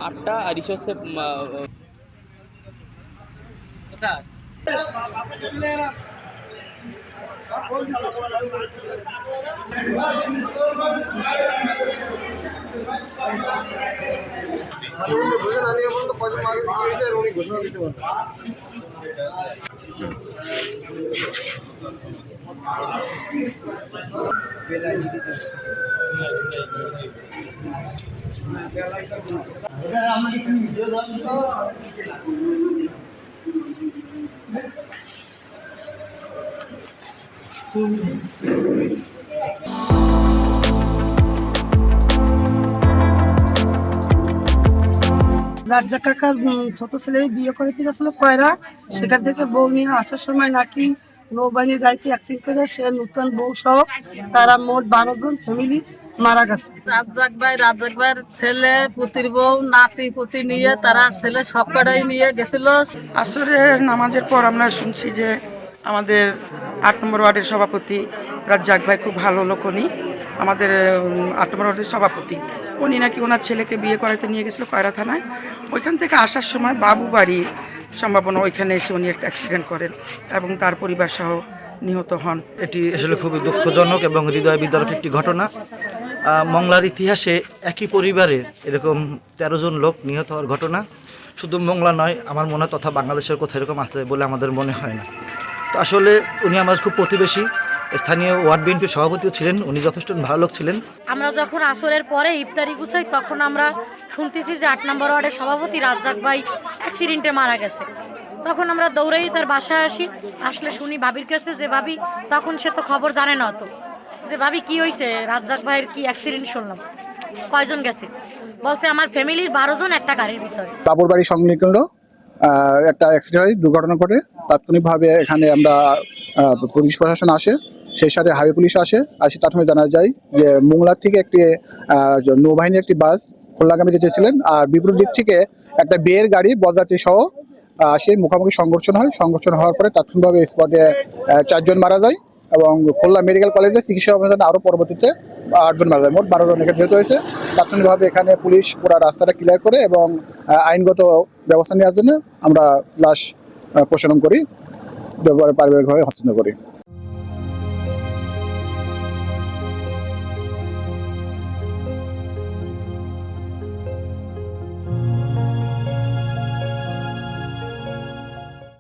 আটটা আর ইসে হচ্ছে ঘোষণা দিতে পারবে। রাজ্জাক কাকার ছোট ছেলে বিয়ে করে গেছিল কয়রা, সেখান থেকে বউ নিয়ে আসার সময় নাকি নৌবাহিনীর গাড়িতে অ্যাক্সিডেন্ট করে সে নতুন বউ সহ তারা মোট 12 জন ফ্যামিলি মারা গেছে। রাজ্জাক ভাইয়ের ছেলে, পুতির বউ, নাতি পুতি নিয়ে তারা ছেলে সবকটাই নিয়ে গেছিল। আসরের নামাজের পর আমরা শুনছি যে আমাদের 8 নম্বর ওয়ার্ডের সভাপতি রাজ্জাক ভাই খুব ভালো লোক, উনি আমাদের 8 নম্বর ওয়ার্ডের সভাপতি, উনি নাকি ওনার ছেলেকে বিয়ে করাতে নিয়ে গেছিলো কয়রা থানায়। ওইখান থেকে আসার সময় বাবু বাড়ি সম্ভাবনা ওইখানে এসে উনি একটা অ্যাক্সিডেন্ট করেন এবং তার পরিবার সহ নিহত হন। এটি আসলে খুবই দুঃখজনক এবং হৃদয় বিদারক একটি ঘটনা। মংলার ইতিহাসে একই পরিবারের এরকম 13 জন লোক নিহত হওয়ার ঘটনা শুধু মংলা নয়, আমার মনে হয় তথা বাংলাদেশের কোথাও এরকম আছে বলে আমাদের মনে হয় না। তো আসলে উনি আমার খুব প্রতিবেশী, স্থানীয় ওয়ার্ড বিএনপির সভাপতিও ছিলেন, উনি যথেষ্ট ভালো লোক ছিলেন। আমরা যখন আসরের পরে ইফতারি গুছাই তখন আমরা শুনতেছি যে 8 নম্বর ওয়ার্ডের সভাপতি রাজ্জাক ভাই অ্যাক্সিডেন্টে মারা গেছে। তখন আমরা দৌড়াই তার বাসায় আসলে শুনি ভাবির কাছে যে ভাবি, তখন সে তো খবর জানে না, তো যে ভাবি কি হয়েছে, রাজ্জাক ভাইয়ের কি অ্যাক্সিডেন্ট শুনলাম, কয়জন গেছে, বলছে আমার ফ্যামিলির 12 জন একটা গাড়ির ভিতরে। বাবুর বাড়ি সংলগ্ন একটা অ্যাক্সিডেন্ট হয়, দুর্ঘটনা ঘটে। তাৎক্ষণিকভাবে এখানে আমরা পুলিশ প্রশাসন আসে, সেই সাথে হাইওয়ে পুলিশ আসে তাৎক্ষণিক জানা যায় যে মোংলার থেকে একটি নৌবাহিনীর একটি বাস খুলনাগামী যেতেছিলেন, আর বিপরীত দিক থেকে একটা বিয়ের গাড়ি বরযাত্রী সহ সেই মুখোমুখি সংঘর্ষণ হয়। সংঘর্ষণ হওয়ার পরে তাৎক্ষণিকভাবে স্পটে 4 জন মারা যায় এবং খুলনা মেডিকেল কলেজে চিকিৎসা অভিযানে আরও পরবর্তীতে 8 জন মারা যায়। মোট 12 জন এখানে যেহেতু হয়েছে। তাৎক্ষণিকভাবে এখানে পুলিশ পুরো রাস্তাটা ক্লিয়ার করে এবং আইনগত ব্যবস্থা নেওয়ার জন্য আমরা লাশ প্রসারণ করি, পারিবারিকভাবে হস্তান্তর করি।